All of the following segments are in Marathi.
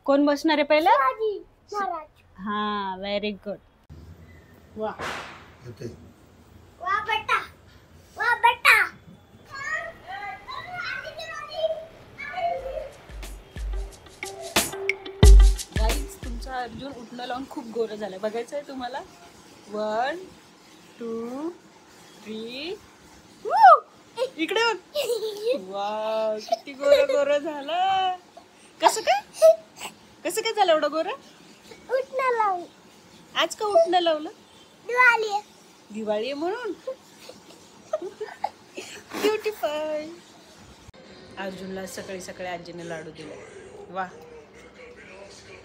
कोण बसणार आहे पहिलं? शिवाजी महाराज. हा, व्हेरी गुड. वा वा बेटा, वा बेटा. गाईज, तुमचा अर्जुन उठणं लावून खूप गोरं झालं. बघायचं आहे तुम्हाला? 1 2 3. इकडे बघ. वा, किती गोरं गोरं झालं. कसं काय झालं एवढं गोरं? उठणं लावून. आज का उठणं लावलं? दिवाळी आहे. दिवाळी आहे म्हणून. ब्युटिफाय. अर्जुनला सकाळी सकाळी आजीने लाडू दिले. वा,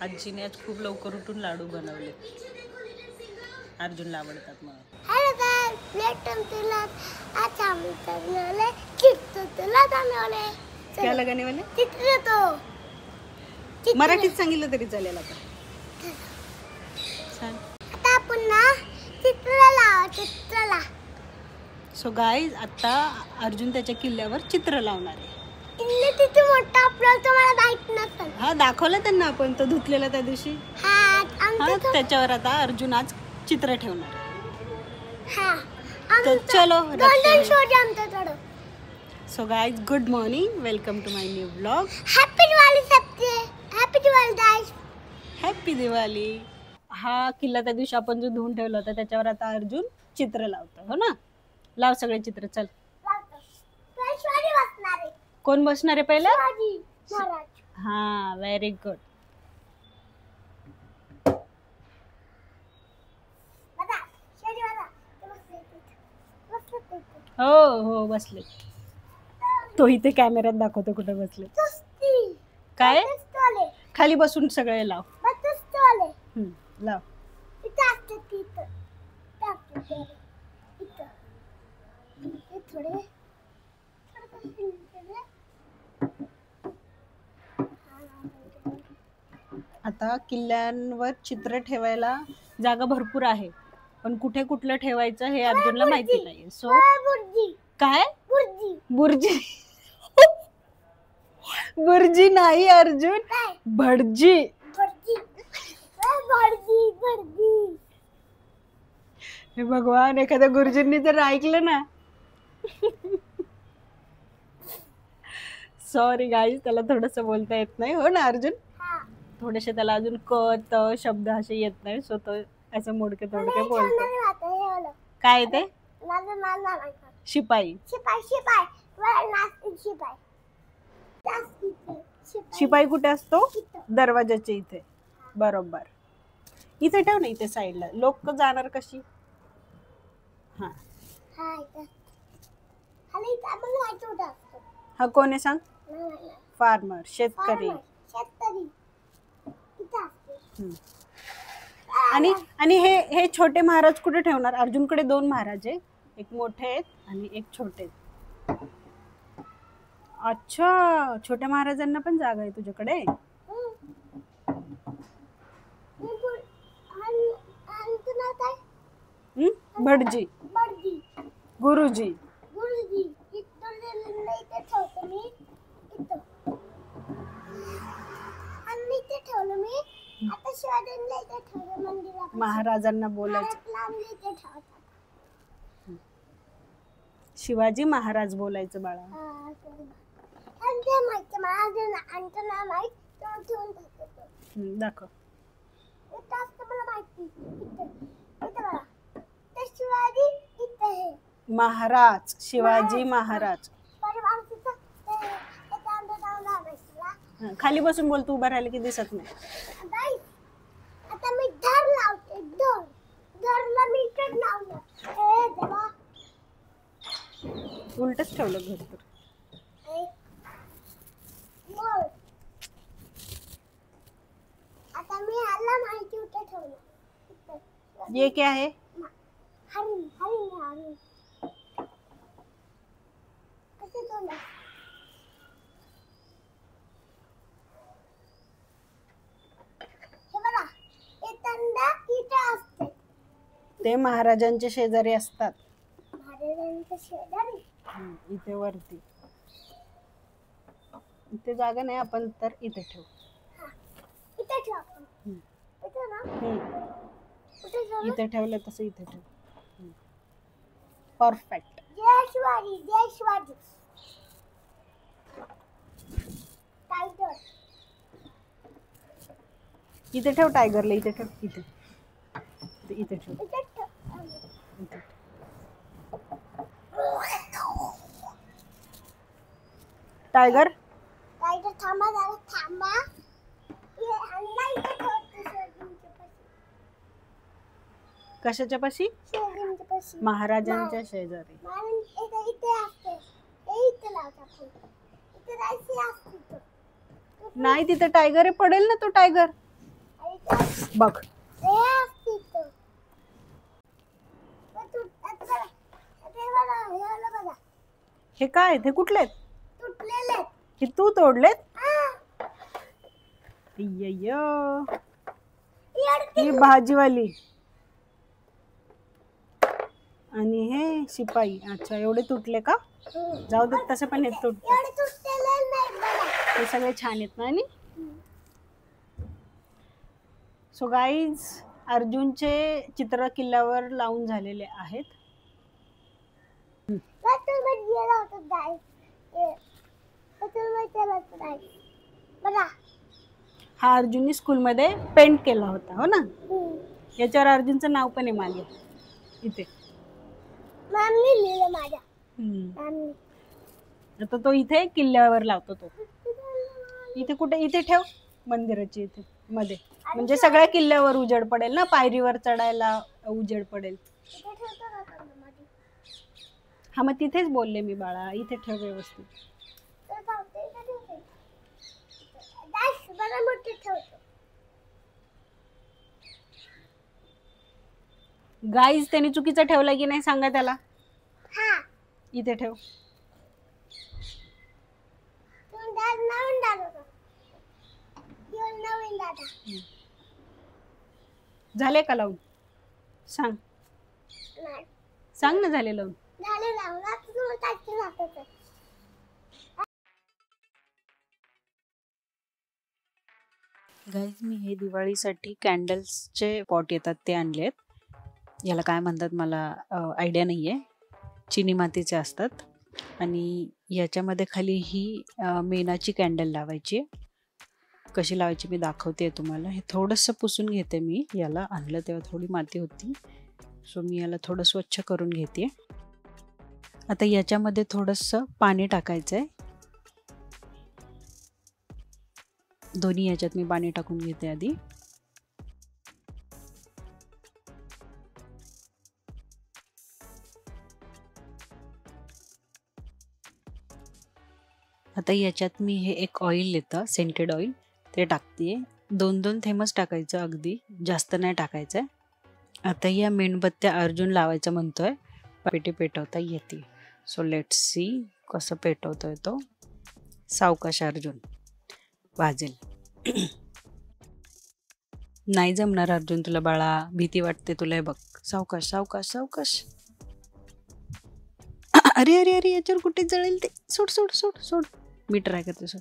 आजीने आज खूप लवकर उठून लाडू बनवले. अर्जुनला आवडतात म्हणून. हेलो गाइस, वेलकम टू लव. आज हम करने चित्र तुला बनवले. क्या लगाने वाले? चित्र तो मराठीत सांगितलं तरी चालेल आता. छान. आता पुन्हा चित्र लावा. सो गाईज, आता अर्जुन त्याच्या किल्ल्यावर चित्र लावणार आहे. किल्ले किती मोठा आपल्याला तुम्हाला माहित नसेल. हा, दाखवलं त्यांना आपण तो धुतलेला त्या दिवशी. हा, त्याच्यावर आता अर्जुन आज चित्र ठेवणार आहे. तर चलो गोल्डन शोज आमच्याकडे. So guys, good morning, welcome to my new blog. Happy Diwali सबके. Happy Diwali guys. Happy Diwali. हा किल्ला त्या दिवशी आपण जो धुवून ठेवला होता त्याच्यावर आता अर्जुन चित्र लावतो. हो ना? लाव सगळे चित्र. चल. शिवाजी बसणार आहे. कोण बसणार आहे पहिलं? शिवाजी महाराज. हा, व्हेरी गुड. बघा, शिवाजी बघा. बसले. हो, बसले. तो इथे कॅमेऱ्यात दाखवतो कुठे बसले. काय? खाली बसून सगळे लाव. लाव. आता किल्ल्यांवर चित्र ठेवायला जागा भरपूर आहे, पण कुठे कुठलं ठेवायचं हे अर्जुनला माहिती नाही. सो काय? बुर्जी. बुर्जी नाही अर्जुन, भटजी. हे भगवान, एखाद्या गुरुजींनी जर ऐकलं ना. सॉरी गाईज, त्याला थोडस बोलता येत नाही. हो ना अर्जुन? थोडेसे त्याला अजून क त शब्द असे येत नाही. सो तो असं मोडके तोडके बोलतो. काय ते? शिपाई. शिपाई कुठे असतो? दरवाजाच्या इथे. बरोबर. इथे ठेव ना, इथे साईडला. लोक जाणार कशी? हा कोण आहे सांग? फार्मर, शेतकरी. आणि हे छोटे महाराज कुठे ठेवणार? अर्जुनकडे 2 महाराज आहे, एक मोठे आहेत आणि एक छोटे. अच्छा, छोट्या महाराजांना पण जागा आहे तुझ्याकडे? भटजी, गुरुजी. महाराजांना बोलायचं. शिवाजी महाराज बोलायचं बाळा. दाखव. महाराज, शिवाजी महाराज. खाली बसून बोल, तू उभा राहिला की दिसत नाही. आता मी धर लावते. धरला मी इकडे लावलं. उलटच ठेवलं घर तर. आता मी ह्याला माहिती उठे ठेवलं. ये क्या है? हरिण. कसे तोंड? ते महाराजांचे शेजारी असतात. महाराजांच्या शेजारी? इथे वरती. इथे जागा नाही, आपण तर इथे ठेवू. इथे ना कुठे ठेवलं? इथे ठेवलं तसं इथे ठेव. परफेक्ट. जय शिवाजी, जय शिवाजी. टायगर. इथे ठेव टायगरला. इथे ठेव. इथे इथे ठेव. इथे ठेव. इथे. टायगर टायगर थांबा जरा थांबा. हे हल्ला इथे ठेवते शिवाजींच्या पाशी. कशाच्या पाशी? शिवाजींच्या पाशी. महाराजांच्या शेजारी. कारण इथे इथे असते. हे इथे लावतात आपण. इथे राहायची असते तो. नाही तिथे टायगर पडेल ना. तो टायगर आणि इथे बघ. हे असते तो. तू आता बघा. ते बघा, हे वाला बघा. हे काय? ते कुठले आहेत? तुटलेले. हे तू तोडलेत? हा. अय्यय्य. एवढे ही भाजीवाली आणि हे शिपाई. अच्छा एवढे तुटले का? जाऊ देत तसे पण हे तुटतात. एवढे तुटलेले नाही बघा. हे सगळे छान आहेत ना. आणि सो गाईज अर्जुनचे चित्र किल्ल्यावर लावून झालेले आहेत. बघा. हा अर्जुननी स्कूलमध्ये पेंट केला होता हो ना. याच्यावर अर्जुनचं नाव पण आहे मागे इथे. मम्मी लिहिलं माझ्या. हम्म. आता तो इथे किल्ल्यावर लावतो तो. इथे कुठे? इथे ठेव मंदिराची इथे मध्ये. म्हणजे सगळ्या किल्ल्यावर उजेड पडेल ना. पायरीवर चढायला उजेड पडेल. इथे ठेवतो का पण माझी? हा मग तिथेच बोलले मी बाळा. इथे ठेव व्यवस्थित. तर जाऊदे, इथे ठेवते. दास बघा मोठी ठेवतो. गाईज त्याने चुकीचं ठेवलं की नाही सांगा त्याला. हा. इथे ठेव. तू दास नवीन दादा होता. येऊन नवीन दादा. झाले का लावून? सांग. नाही. सांग ना झाले लावून. झाले लावून. आता तुम्हाला टाकते दाखवतो. गाईज मी हे दिवाळीसाठी कॅन्डल्सचे पॉट येतात ते आणलेत. याला काय म्हणतात मला आयडिया नाही आहे. चिनी मातीचे असतात आणि याच्यामध्ये खाली ही मेणाची कॅन्डल लावायची. कशी लावायची मी दाखवते तुम्हाला. हे थोडंसं पुसून घेते मी. याला आणलं तेव्हा थोडी माती होती. सो मी याला थोडं स्वच्छ करून घेते. आता याच्यामध्ये थोडंसं पाणी टाकायचं आहे. दोन्ही याच्यात मी पाणी टाकून घेते आधी. आता याच्यात मी हे एक ऑइल येतं सेंटेड ऑइल ते टाकते. 2-2 थेंबच टाकायचं. अगदी जास्त नाही टाकायचं आहे. आता या मेणबत्त्या अर्जुन लावायचं म्हणतोय. पेटी पेटवता येते. सो लेट्स सी कसं पेटवतोय तो. सावकाश अर्जुन वाजेल. नाही जमणार अर्जुन तुला बाळा. भीती वाटते तुला. हे बघ सावकाश सावकाश सावकाश. अरे अरे अरे याच्यावर कुठे जळेल ते. सोड सोड सोड सोड. मी ट्राय करते. सोड.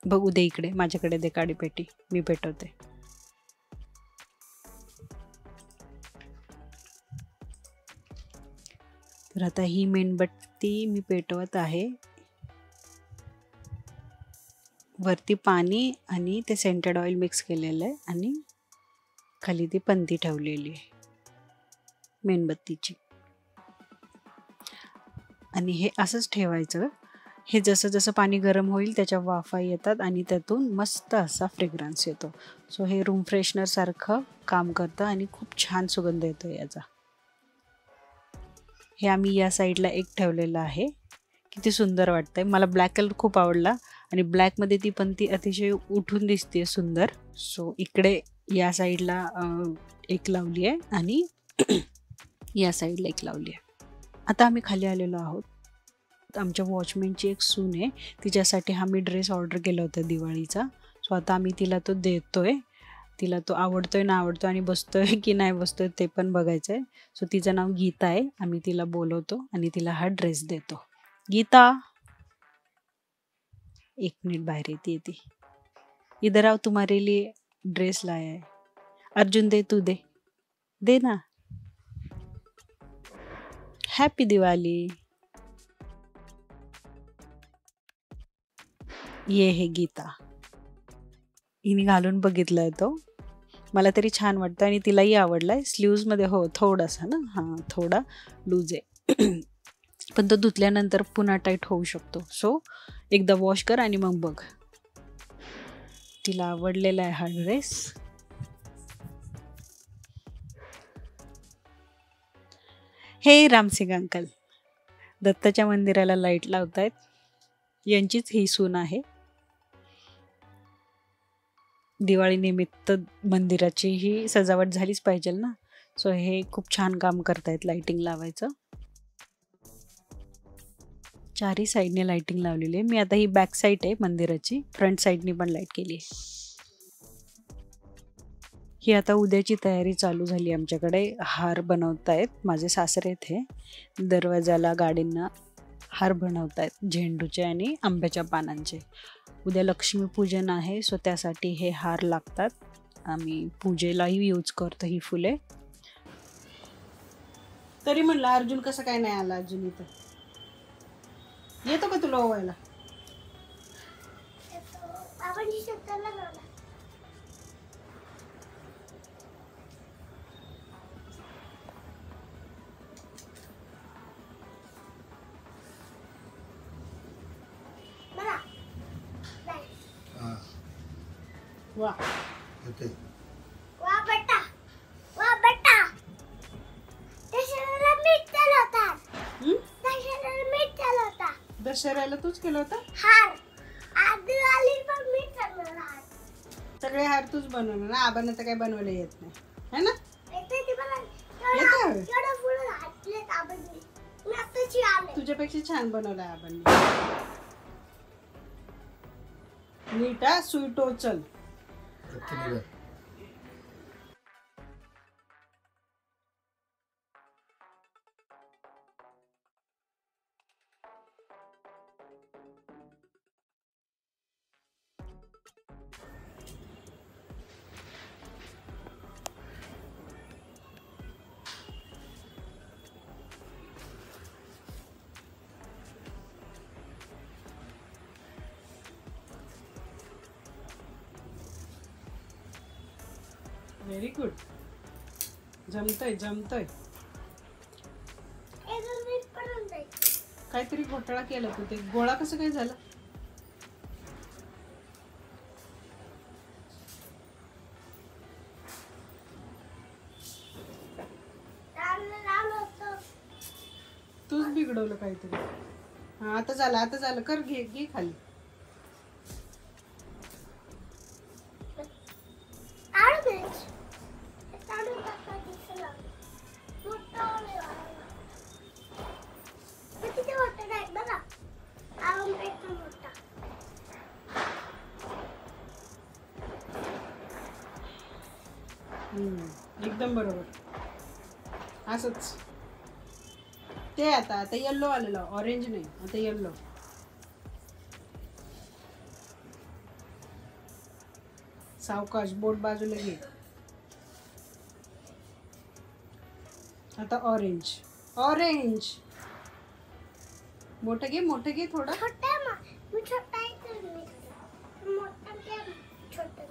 बघू दे इकडे. माझ्याकडे दे काडी पेटी. मी पेटवते. तर आता ही मेणबत्ती मी पेटवत आहे. वरती पाणी आणि ते सेंटेड ऑइल मिक्स केलेलं आहे आणि खाली ती पंती ठेवलेली आहे मेणबत्तीची. आणि हे असंच ठेवायचं. हे जसं जसं पाणी गरम होईल त्याच्या वाफा येतात आणि त्यातून मस्त असा फ्रेग्रन्स येतो. सो हे रूम फ्रेशनर सारखं काम करतं आणि खूप छान सुगंध येतो याचा. हे आम्ही या साईडला एक ठेवलेलं आहे. किती सुंदर वाटतंय. मला ब्लॅक कलर खूप आवडला आणि ब्लॅकमध्ये ती पंती अतिशय उठून दिसते सुंदर. सो इकडे या साईडला एक लावली आहे आणि या साईडला एक लावली आहे. आता आम्ही खाली आलेलो आहोत. आमच्या वॉचमॅनची एक सून आहे. तिच्यासाठी हा मी ड्रेस ऑर्डर केला होता दिवाळीचा. सो आता आम्ही तिला तो देतोय. तिला तो आवडतोय ना आवडतोय आणि बसतोय की नाही बसतोय ते पण बघायचं आहे. सो तिचं नाव गीता आहे. आम्ही तिला बोलवतो आणि तिला हा ड्रेस देतो. गीता एक मिनट बाहर येती ती. इधर आओ, तुम्हारे लिए ड्रेस लाया है. अर्जुन दे, तू दे, दे ना. हॅपी दिवाळी. ये है गीता. हिने घालून बघितलाय तो. मला तरी छान वाटतं आणि तिलाही आवडलाय. स्लीव्जमध्ये हो थोडासा ना, हां थोडा लूज आहे. पण तो धुतल्यानंतर पुन्हा टाईट होऊ शकतो. सो एकदा वॉश कर आणि मग बघ. तिला आवडलेला आहे हा ड्रेस. हे रामसिंग अंकल दत्ताच्या मंदिराला लाईट लावतायत. यांचीच ही सून आहे. दिवाळी निमित्त मंदिराची ही सजावट झालीच पाहिजे ना. सो हे खूप छान काम करतायत लाइटिंग लावायचं. चारही साईडने लाइटिंग लावलेली आहे. मी आता ही बॅक साईड आहे मंदिराची, फ्रंट साईडनी पण लाईट केली आहे. ही आता उद्याची तयारी चालू झाली आमच्याकडे. हार बनवतायत माझे सासरे इथे. दरवाजाला गाडींना हार बनवतायत झेंडूचे आणि आंब्याच्या पानांचे. उद्या लक्ष्मीपूजन आहे, सो त्यासाठी हे हार लागतात. आम्ही पूजेलाही यूज करतो ही फुले. तरी म्हणलं अर्जुन कसं काय नाही आला अजून इथं. येतो का तुला ओवायला? वा वा बेटा, वा बेटा. दशहऱ्याला मीच केला होता. दशहऱ्याला मीच केला होता. दशहऱ्याला तूच केलं होतं? हार आज दिवाळी पण मीच करणार हार. सगळे हार तूच बनवणार ना. आबांना तर काही बनवायला येत नाही है ना? येते ती मला. येतं? एवढं फुलं घातलेत आबांनी. मी आताची आले. तुझ्यापेक्षा छान बनवलंय आबांनी. नीटा सुई टोचल. Very good. जमतय जमतय. काहीतरी घोटाळा केला तू. ते गोळा कसं काय झाला? तूच बिघडवलं काहीतरी. हा आता झालं, आता झालं. कर, घे घे खाली. एकदम बरोबर. असंच ते. आता आता येल्लो आलेलं, ऑरेंज नाही, आता येल्लो. सावकाश, बोट बाजूला घे. आता ऑरेंज. ऑरेंज मोठं घे, मोठं घे थोडं. मी छोटा आहे, मोठा घे, छोटा.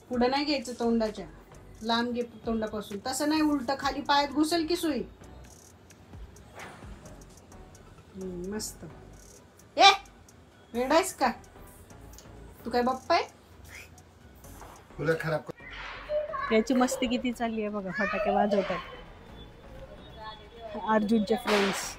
पुढं नाही घ्यायचं तोंडाच्या, लांब घे तोंडापासून. तसं नाही, उलट खाली पायात घुसेल की सुई. मस्त. ए वेडायस का तू? काय बाप्पा आहे? फुलं खराब. याची मस्ती किती चालली आहे बघा. फटाके वाजवतात अर्जुनचे फ्रेंड्स.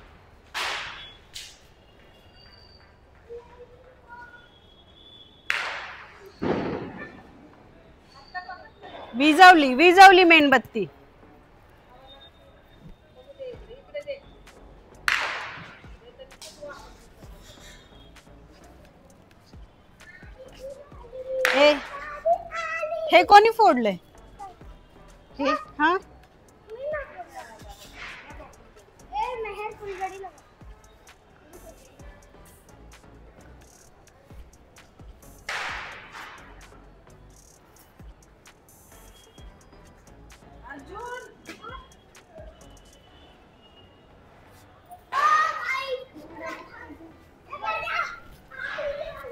विजावली विजावली मेणबत्ती. हे कोणी फोडलंय? हे हा मेहर फुलझडी लगा.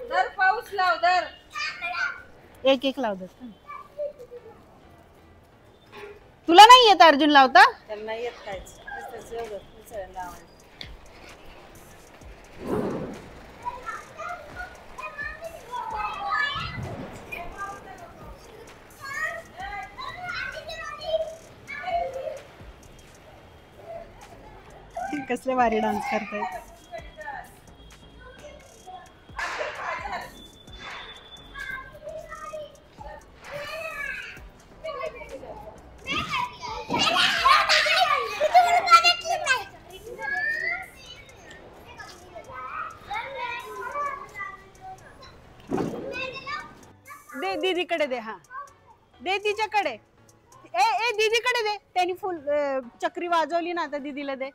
दर पाऊस लाव दर. एक एक लाव दर. तुला नाही येत अर्जुन लावता? त्याला नाही येत काहीच. कसले भारी डान्स करतायत. दे दीदीकडे दे. हा दे तिच्याकडे. ए ए दीदीकडे दे. त्यांनी फुल चक्री वाजवली ना आता दीदीला दे.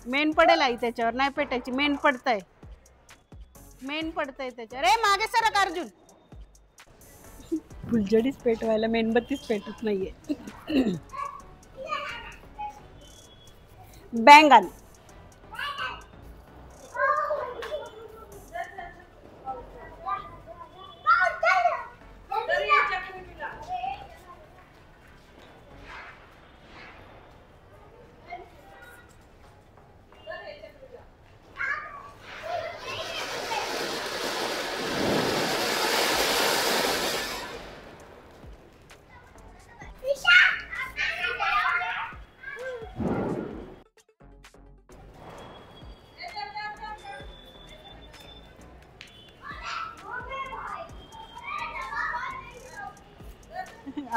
मेन पडेल आई त्याच्यावर. नाही पेटायची. मेन पडतंय. मेन पडतंय त्याच्यावर. ए मागे सरक अर्जुन. फुलझडीच पेटवायला मेणबत्तीच पेटत नाहीये. बँगन.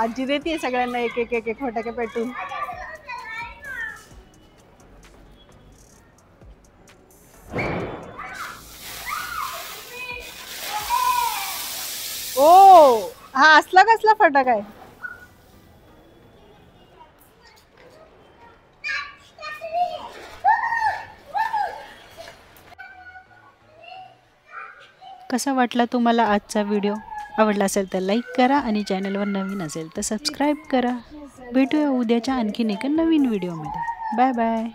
आजी देते सगळ्यांना एक एक एक एक फटाके पेटून. ओ हा असला कसला फटाका आहे? कसा वाटला तुम्हाला आजचा व्हिडिओ? आवडला असेल तर लाईक करा आणि चॅनलवर नवीन असेल तर सबस्क्राईब करा. भेटूया उद्याच्या आणखीन एका नवीन व्हिडिओमध्ये. Bye bye.